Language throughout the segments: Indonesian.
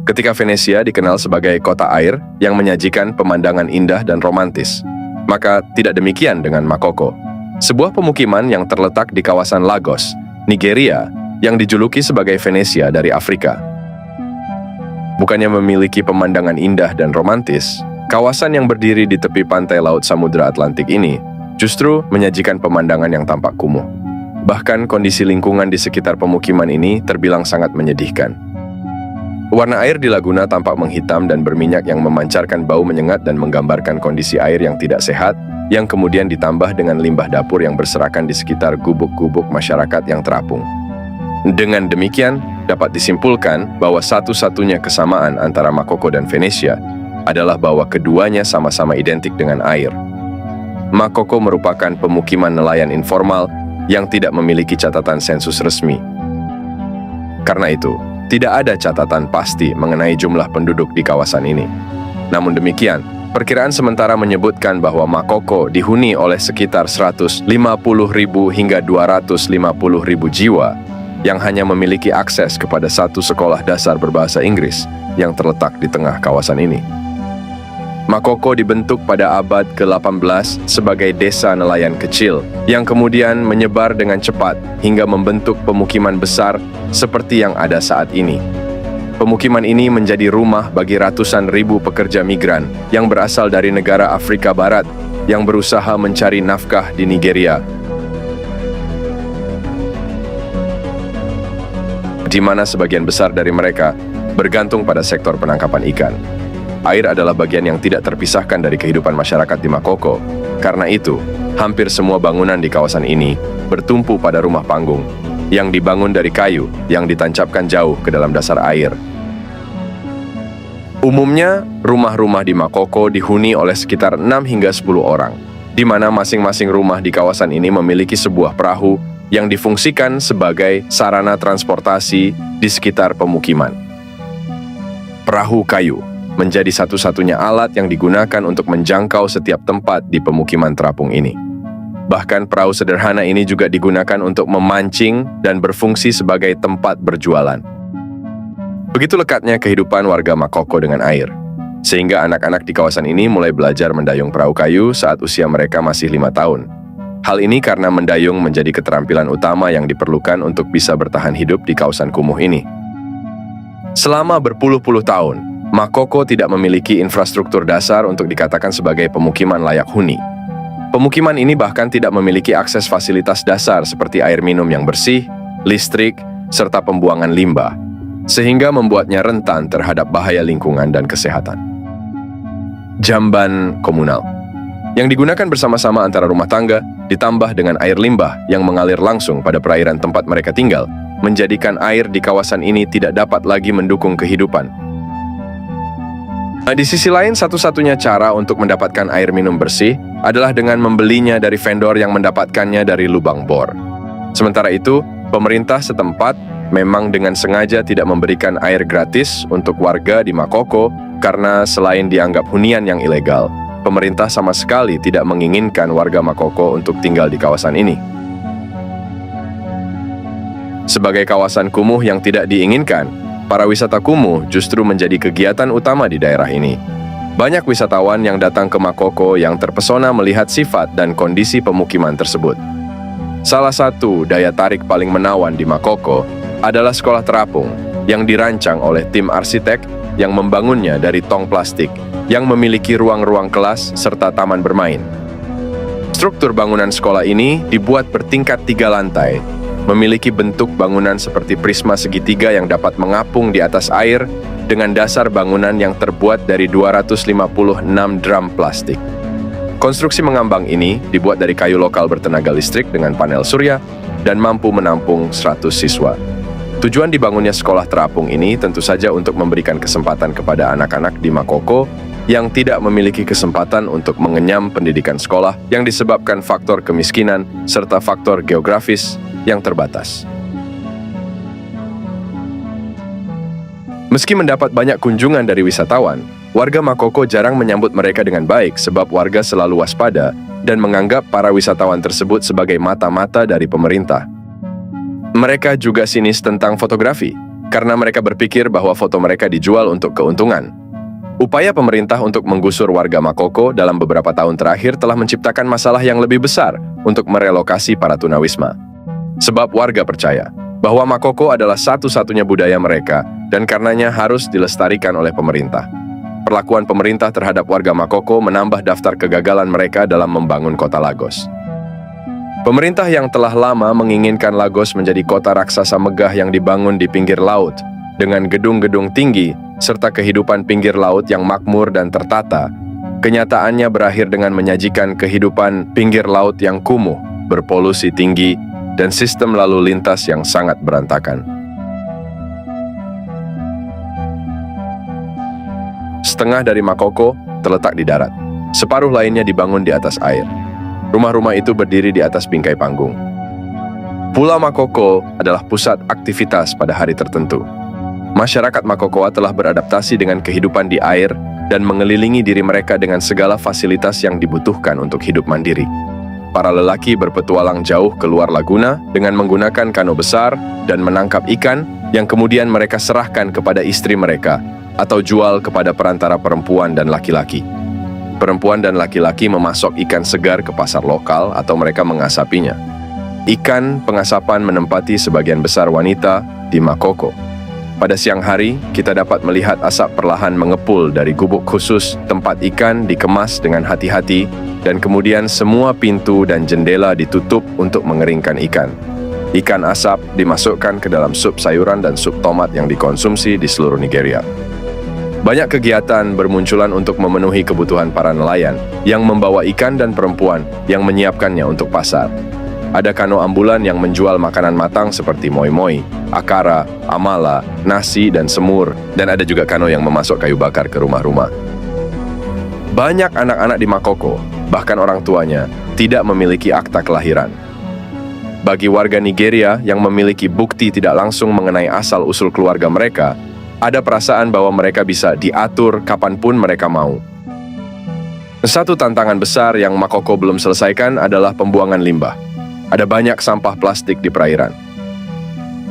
Ketika Venesia dikenal sebagai kota air yang menyajikan pemandangan indah dan romantis, maka tidak demikian dengan Makoko, sebuah pemukiman yang terletak di kawasan Lagos, Nigeria, yang dijuluki sebagai Venesia dari Afrika. Bukannya memiliki pemandangan indah dan romantis, kawasan yang berdiri di tepi pantai Laut Samudra Atlantik ini justru menyajikan pemandangan yang tampak kumuh. Bahkan kondisi lingkungan di sekitar pemukiman ini terbilang sangat menyedihkan. Warna air di Laguna tampak menghitam dan berminyak yang memancarkan bau menyengat dan menggambarkan kondisi air yang tidak sehat, yang kemudian ditambah dengan limbah dapur yang berserakan di sekitar gubuk-gubuk masyarakat yang terapung. Dengan demikian, dapat disimpulkan bahwa satu-satunya kesamaan antara Makoko dan Venesia adalah bahwa keduanya sama-sama identik dengan air. Makoko merupakan pemukiman nelayan informal yang tidak memiliki catatan sensus resmi. Karena itu, tidak ada catatan pasti mengenai jumlah penduduk di kawasan ini. Namun demikian, perkiraan sementara menyebutkan bahwa Makoko dihuni oleh sekitar 150.000 hingga 250.000 jiwa yang hanya memiliki akses kepada satu sekolah dasar berbahasa Inggris yang terletak di tengah kawasan ini. Makoko dibentuk pada abad ke-18 sebagai desa nelayan kecil yang kemudian menyebar dengan cepat hingga membentuk pemukiman besar seperti yang ada saat ini. Pemukiman ini menjadi rumah bagi ratusan ribu pekerja migran yang berasal dari negara Afrika Barat yang berusaha mencari nafkah di Nigeria, di mana sebagian besar dari mereka bergantung pada sektor penangkapan ikan. Air adalah bagian yang tidak terpisahkan dari kehidupan masyarakat di Makoko. Karena itu, hampir semua bangunan di kawasan ini bertumpu pada rumah panggung yang dibangun dari kayu yang ditancapkan jauh ke dalam dasar air. Umumnya, rumah-rumah di Makoko dihuni oleh sekitar 6 hingga 10 orang, di mana masing-masing rumah di kawasan ini memiliki sebuah perahu yang difungsikan sebagai sarana transportasi di sekitar pemukiman. Perahu kayu menjadi satu-satunya alat yang digunakan untuk menjangkau setiap tempat di pemukiman terapung ini. Bahkan perahu sederhana ini juga digunakan untuk memancing dan berfungsi sebagai tempat berjualan. Begitu lekatnya kehidupan warga Makoko dengan air, sehingga anak-anak di kawasan ini mulai belajar mendayung perahu kayu saat usia mereka masih 5 tahun. Hal ini karena mendayung menjadi keterampilan utama yang diperlukan untuk bisa bertahan hidup di kawasan kumuh ini. Selama berpuluh-puluh tahun, Makoko tidak memiliki infrastruktur dasar untuk dikatakan sebagai pemukiman layak huni. Pemukiman ini bahkan tidak memiliki akses fasilitas dasar seperti air minum yang bersih, listrik, serta pembuangan limbah, sehingga membuatnya rentan terhadap bahaya lingkungan dan kesehatan. Jamban komunal yang digunakan bersama-sama antara rumah tangga ditambah dengan air limbah yang mengalir langsung pada perairan tempat mereka tinggal, menjadikan air di kawasan ini tidak dapat lagi mendukung kehidupan. Di sisi lain, satu-satunya cara untuk mendapatkan air minum bersih adalah dengan membelinya dari vendor yang mendapatkannya dari lubang bor. Sementara itu, pemerintah setempat memang dengan sengaja tidak memberikan air gratis untuk warga di Makoko karena selain dianggap hunian yang ilegal, pemerintah sama sekali tidak menginginkan warga Makoko untuk tinggal di kawasan ini. Sebagai kawasan kumuh yang tidak diinginkan, para wisata kumuh justru menjadi kegiatan utama di daerah ini. Banyak wisatawan yang datang ke Makoko yang terpesona melihat sifat dan kondisi pemukiman tersebut. Salah satu daya tarik paling menawan di Makoko adalah sekolah terapung yang dirancang oleh tim arsitek yang membangunnya dari tong plastik yang memiliki ruang-ruang kelas serta taman bermain. Struktur bangunan sekolah ini dibuat bertingkat 3 lantai, memiliki bentuk bangunan seperti prisma segitiga yang dapat mengapung di atas air dengan dasar bangunan yang terbuat dari 256 drum plastik. Konstruksi mengambang ini dibuat dari kayu lokal bertenaga listrik dengan panel surya dan mampu menampung 100 siswa. Tujuan dibangunnya sekolah terapung ini tentu saja untuk memberikan kesempatan kepada anak-anak di Makoko yang tidak memiliki kesempatan untuk mengenyam pendidikan sekolah yang disebabkan faktor kemiskinan serta faktor geografis yang terbatas. Meski mendapat banyak kunjungan dari wisatawan, warga Makoko jarang menyambut mereka dengan baik sebab warga selalu waspada dan menganggap para wisatawan tersebut sebagai mata-mata dari pemerintah. Mereka juga sinis tentang fotografi, karena mereka berpikir bahwa foto mereka dijual untuk keuntungan. Upaya pemerintah untuk menggusur warga Makoko dalam beberapa tahun terakhir telah menciptakan masalah yang lebih besar untuk merelokasi para tunawisma. Sebab warga percaya bahwa Makoko adalah satu-satunya budaya mereka dan karenanya harus dilestarikan oleh pemerintah. Perlakuan pemerintah terhadap warga Makoko menambah daftar kegagalan mereka dalam membangun kota Lagos. Pemerintah yang telah lama menginginkan Lagos menjadi kota raksasa megah yang dibangun di pinggir laut, dengan gedung-gedung tinggi, serta kehidupan pinggir laut yang makmur dan tertata, kenyataannya berakhir dengan menyajikan kehidupan pinggir laut yang kumuh, berpolusi tinggi, dan sistem lalu lintas yang sangat berantakan. Setengah dari Makoko terletak di darat, separuh lainnya dibangun di atas air. Rumah-rumah itu berdiri di atas bingkai panggung. Pulau Makoko adalah pusat aktivitas pada hari tertentu. Masyarakat Makokoa telah beradaptasi dengan kehidupan di air dan mengelilingi diri mereka dengan segala fasilitas yang dibutuhkan untuk hidup mandiri. Para lelaki berpetualang jauh keluar laguna dengan menggunakan kano besar dan menangkap ikan yang kemudian mereka serahkan kepada istri mereka atau jual kepada perantara perempuan dan laki-laki. Perempuan dan laki-laki memasok ikan segar ke pasar lokal atau mereka mengasapinya. Ikan pengasapan menempati sebagian besar wanita di Makoko. Pada siang hari, kita dapat melihat asap perlahan mengepul dari gubuk khusus tempat ikan dikemas dengan hati-hati dan kemudian semua pintu dan jendela ditutup untuk mengeringkan ikan. Ikan asap dimasukkan ke dalam sup sayuran dan sup tomat yang dikonsumsi di seluruh Nigeria. Banyak kegiatan bermunculan untuk memenuhi kebutuhan para nelayan yang membawa ikan dan perempuan yang menyiapkannya untuk pasar. Ada kano ambulan yang menjual makanan matang seperti moi-moi, akara, amala, nasi, dan semur, dan ada juga kano yang memasok kayu bakar ke rumah-rumah. Banyak anak-anak di Makoko, bahkan orang tuanya, tidak memiliki akta kelahiran. Bagi warga Nigeria yang memiliki bukti tidak langsung mengenai asal-usul keluarga mereka, ada perasaan bahwa mereka bisa diatur kapanpun mereka mau. Satu tantangan besar yang Makoko belum selesaikan adalah pembuangan limbah. Ada banyak sampah plastik di perairan.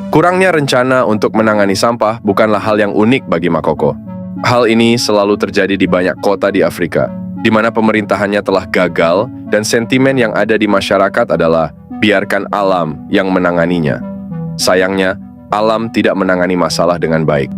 Kurangnya rencana untuk menangani sampah bukanlah hal yang unik bagi Makoko. Hal ini selalu terjadi di banyak kota di Afrika, di mana pemerintahannya telah gagal dan sentimen yang ada di masyarakat adalah biarkan alam yang menanganinya. Sayangnya, alam tidak menangani masalah dengan baik.